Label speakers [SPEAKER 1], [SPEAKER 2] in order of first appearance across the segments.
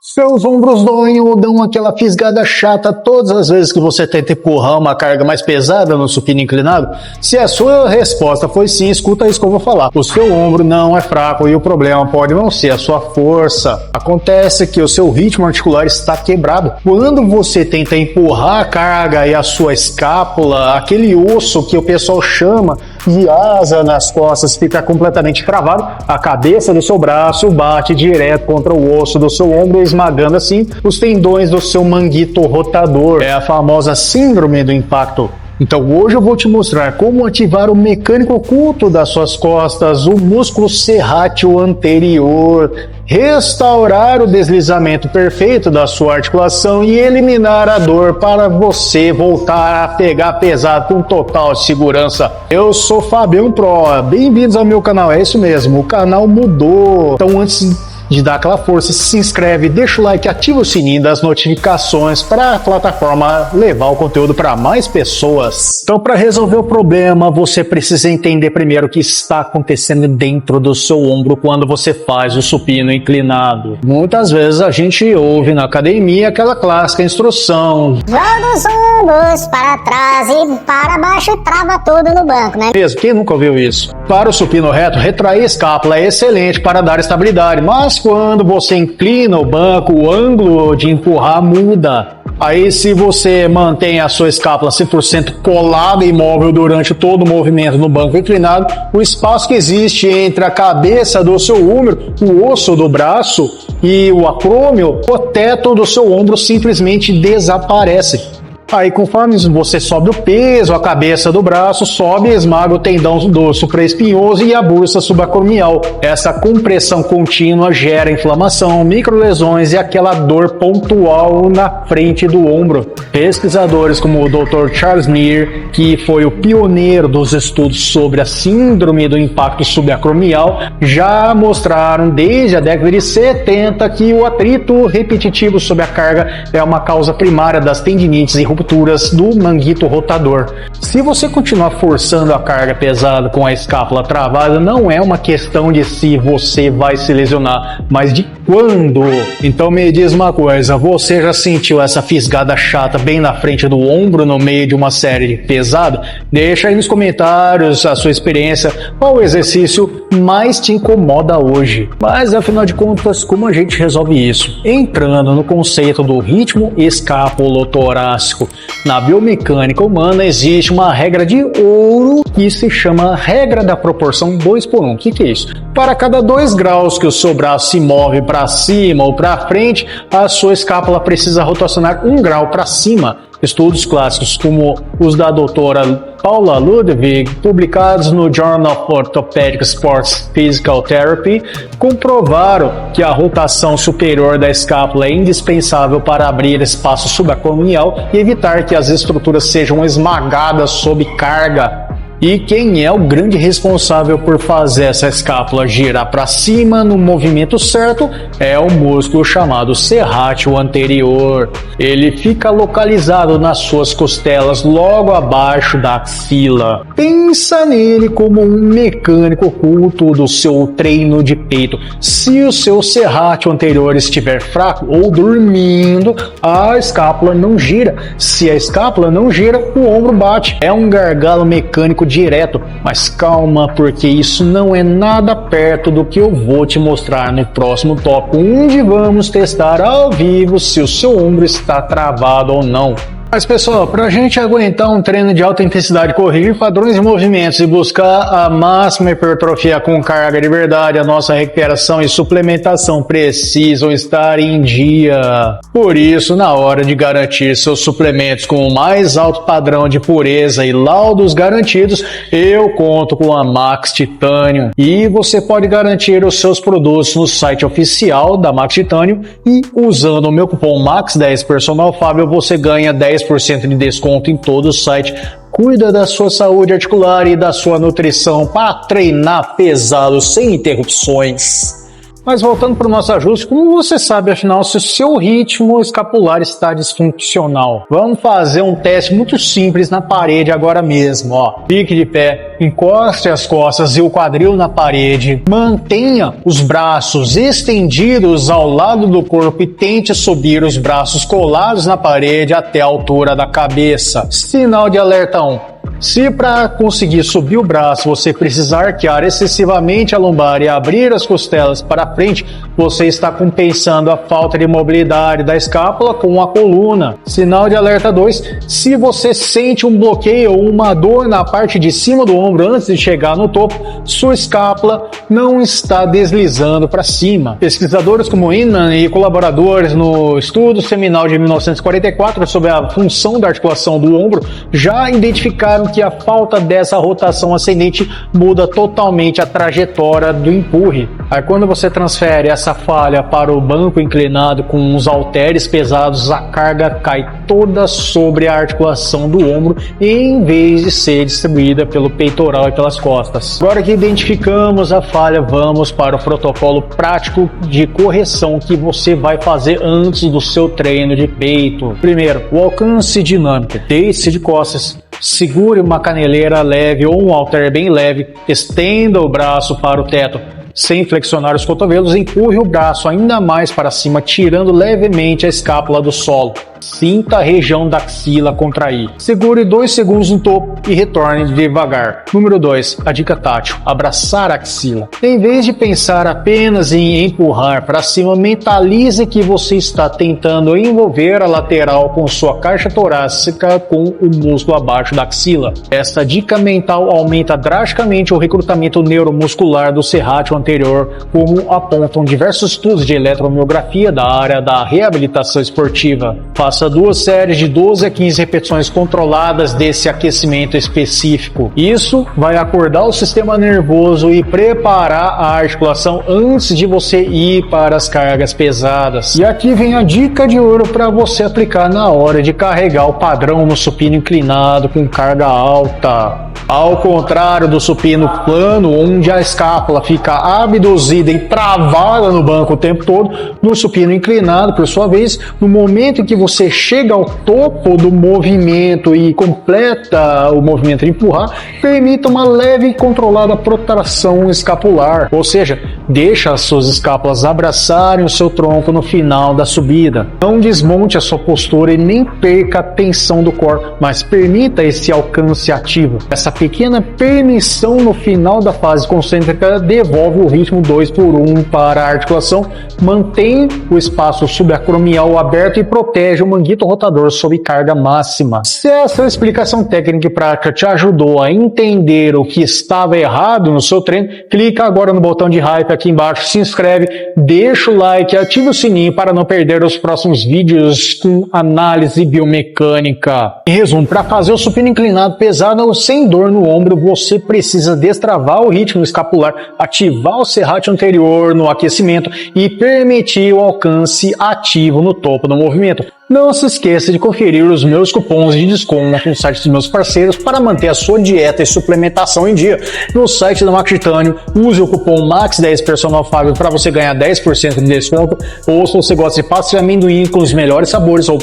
[SPEAKER 1] Seus ombros doem ou dão aquela fisgada chata todas as vezes que você tenta empurrar uma carga mais pesada no supino inclinado? Se a sua resposta foi sim, escuta isso que eu vou falar. O seu ombro não é fraco e o problema pode não ser a sua força. Acontece que o seu ritmo articular está quebrado. Quando você tenta empurrar a carga e a sua escápula, aquele osso que o pessoal chama de asa nas costas fica completamente travado, a cabeça do seu braço bate direto contra o osso do seu ombro, esmagando assim os tendões do seu manguito rotador. É a famosa síndrome do impacto. Então hoje eu vou te mostrar como ativar o mecânico oculto das suas costas, o músculo serrátil anterior, restaurar o deslizamento perfeito da sua articulação e eliminar a dor para você voltar a pegar pesado com total segurança. Eu sou Fabião Pro, bem-vindos ao meu canal, é isso mesmo, o canal mudou. Então antes de dar aquela força, se inscreve, deixa o like, ativa o sininho das notificações para a plataforma levar o conteúdo para mais pessoas. Então, para resolver o problema, você precisa entender primeiro o que está acontecendo dentro do seu ombro quando você faz o supino inclinado. Muitas vezes a gente ouve na academia aquela clássica instrução:
[SPEAKER 2] joga os ombros para trás e para baixo e trava tudo no banco, né?
[SPEAKER 1] Mesmo, quem nunca ouviu isso? Para o supino reto, retrair a escápula é excelente para dar estabilidade, mas quando você inclina o banco, o ângulo de empurrar muda. Aí se você mantém a sua escápula 100% colada e imóvel durante todo o movimento no banco inclinado, o espaço que existe entre a cabeça do seu húmero, o osso do braço e o acrômio, o teto do seu ombro simplesmente desaparece. Aí conforme você sobe o peso, a cabeça do braço sobe e esmaga o tendão do supraespinhoso e a bursa subacromial. Essa compressão contínua gera inflamação, microlesões e aquela dor pontual na frente do ombro. Pesquisadores como o Dr. Charles Meir, que foi o pioneiro dos estudos sobre a síndrome do impacto subacromial, já mostraram desde a década de 70 que o atrito repetitivo sob a carga é uma causa primária das tendinites e rupturas do manguito rotador. Se você continuar forçando a carga pesada com a escápula travada, não é uma questão de se você vai se lesionar, mas de quando. Então me diz uma coisa, você já sentiu essa fisgada chata bem na frente do ombro no meio de uma série pesada? Deixa aí nos comentários a sua experiência, qual exercício mais te incomoda hoje. Mas afinal de contas, como a gente resolve isso? Entrando no conceito do ritmo escapulotorácico. Na biomecânica humana existe uma regra de ouro que se chama regra da proporção 2:1. O que é isso? Para cada 2 graus que o seu braço se move para cima ou para frente, a sua escápula precisa rotacionar 1 grau para cima. Estudos clássicos como os da doutora Paula Ludwig, publicados no Journal of Orthopedic Sports Physical Therapy, comprovaram que a rotação superior da escápula é indispensável para abrir espaço subacromial e evitar que as estruturas sejam esmagadas sob carga. E quem é o grande responsável por fazer essa escápula girar para cima no movimento certo é o músculo chamado serrátil anterior. Ele fica localizado nas suas costelas logo abaixo da axila. Pensa nele como um mecânico oculto do seu treino de peito. Se o seu serrátil anterior estiver fraco ou dormindo, a escápula não gira. Se a escápula não gira, o ombro bate. É um gargalo mecânico direto, mas calma, porque isso não é nada perto do que eu vou te mostrar no próximo tópico, onde vamos testar ao vivo se o seu ombro está travado ou não. Mas pessoal, para a gente aguentar um treino de alta intensidade, corrigir padrões de movimentos e buscar a máxima hipertrofia com carga de verdade, a nossa recuperação e suplementação precisam estar em dia. Por isso, na hora de garantir seus suplementos com o mais alto padrão de pureza e laudos garantidos, eu conto com a Max Titanium. E você pode garantir os seus produtos no site oficial da Max Titanium e usando o meu cupom MAX10 Personal Fábio, você ganha 10% de desconto em todo o site. Cuida da sua saúde articular e da sua nutrição para treinar pesado sem interrupções. Mas voltando para o nosso ajuste, como você sabe, afinal, se o seu ritmo escapular está disfuncional? Vamos fazer um teste muito simples na parede agora mesmo, ó. Fique de pé, encoste as costas e o quadril na parede, mantenha os braços estendidos ao lado do corpo e tente subir os braços colados na parede até a altura da cabeça. Sinal de alerta 1. Se para conseguir subir o braço você precisar arquear excessivamente a lombar e abrir as costelas para frente, você está compensando a falta de mobilidade da escápula com a coluna. Sinal de alerta 2, se você sente um bloqueio ou uma dor na parte de cima do ombro antes de chegar no topo, sua escápula não está deslizando para cima. Pesquisadores como Inman e colaboradores no estudo seminal de 1944 sobre a função da articulação do ombro já identificaram que a falta dessa rotação ascendente muda totalmente a trajetória do empurre. Aí quando você transfere essa falha para o banco inclinado com os halteres pesados, a carga cai toda sobre a articulação do ombro em vez de ser distribuída pelo peitoral e pelas costas. Agora que identificamos a falha, vamos para o protocolo prático de correção que você vai fazer antes do seu treino de peito. Primeiro, o alcance dinâmico. Deite-se de costas. Segure uma caneleira leve ou um halter bem leve, estenda o braço para o teto. Sem flexionar os cotovelos, empurre o braço ainda mais para cima, tirando levemente a escápula do solo. Sinta a região da axila contrair. Segure 2 segundos no topo e retorne devagar. Número 2. A dica tátil. Abraçar a axila. Em vez de pensar apenas em empurrar para cima, mentalize que você está tentando envolver a lateral com sua caixa torácica com o músculo abaixo da axila. Esta dica mental aumenta drasticamente o recrutamento neuromuscular do serrátil anterior, como apontam diversos estudos de eletromiografia da área da reabilitação esportiva. Faça 2 séries de 12 a 15 repetições controladas desse aquecimento específico. Isso vai acordar o sistema nervoso e preparar a articulação antes de você ir para as cargas pesadas. E aqui vem a dica de ouro para você aplicar na hora de carregar o padrão no supino inclinado com carga alta. Ao contrário do supino plano, onde a escápula fica abduzida e travada no banco o tempo todo, no supino inclinado, por sua vez, no momento em que você chega ao topo do movimento e completa o movimento de empurrar, permita uma leve e controlada protração escapular, ou seja, deixa as suas escápulas abraçarem o seu tronco no final da subida. Não desmonte a sua postura e nem perca a tensão do core, mas permita esse alcance ativo. Essa pequena permissão no final da fase concêntrica devolve o ritmo 2x1 para a articulação, mantém o espaço subacromial aberto e protege o manguito rotador sob carga máxima. Se essa explicação técnica e prática te ajudou a entender o que estava errado no seu treino, clica agora no botão de hype aqui embaixo, se inscreve, deixa o like e ativa o sininho para não perder os próximos vídeos com análise biomecânica. Em resumo, para fazer o supino inclinado pesado sem dor no ombro, você precisa destravar o ritmo escapular, ativar o serrátil anterior no aquecimento e permitir o alcance ativo no topo do movimento. Não se esqueça de conferir os meus cupons de desconto no site dos meus parceiros para manter a sua dieta e suplementação em dia. No site da Max Titânio, use o cupom MAX10 Personal Fábio para você ganhar 10% de desconto. Ou se você gosta de pasta de amendoim com os melhores sabores ou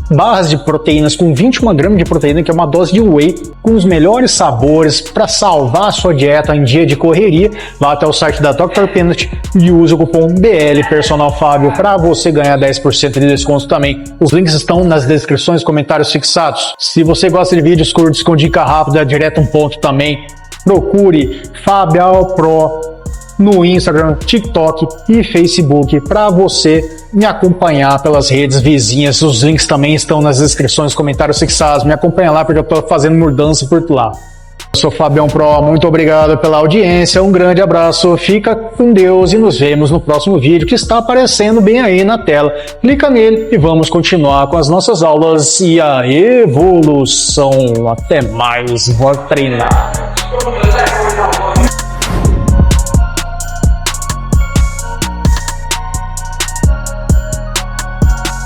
[SPEAKER 1] barras de proteínas com 21 gramas de proteína, que é uma dose de whey com os melhores sabores para salvar a sua dieta em dia de correria, vá até o site da Dr. Peanut e use o cupom BL Personal Fábio para você ganhar 10% de desconto também. Os links estão nas descrições e comentários fixados. Se você gosta de vídeos curtos com dica rápida, direto a um ponto também, procure Fabial Pro no Instagram, TikTok e Facebook para você me acompanhar pelas redes vizinhas. Os links também estão nas descrições, comentários fixados. Me acompanha lá porque eu estou fazendo mudança por lá. Eu sou Fabião Pro, muito obrigado pela audiência, um grande abraço, fica com Deus e nos vemos no próximo vídeo que está aparecendo bem aí na tela. Clica nele e vamos continuar com as nossas aulas e a evolução. Até mais, vou treinar.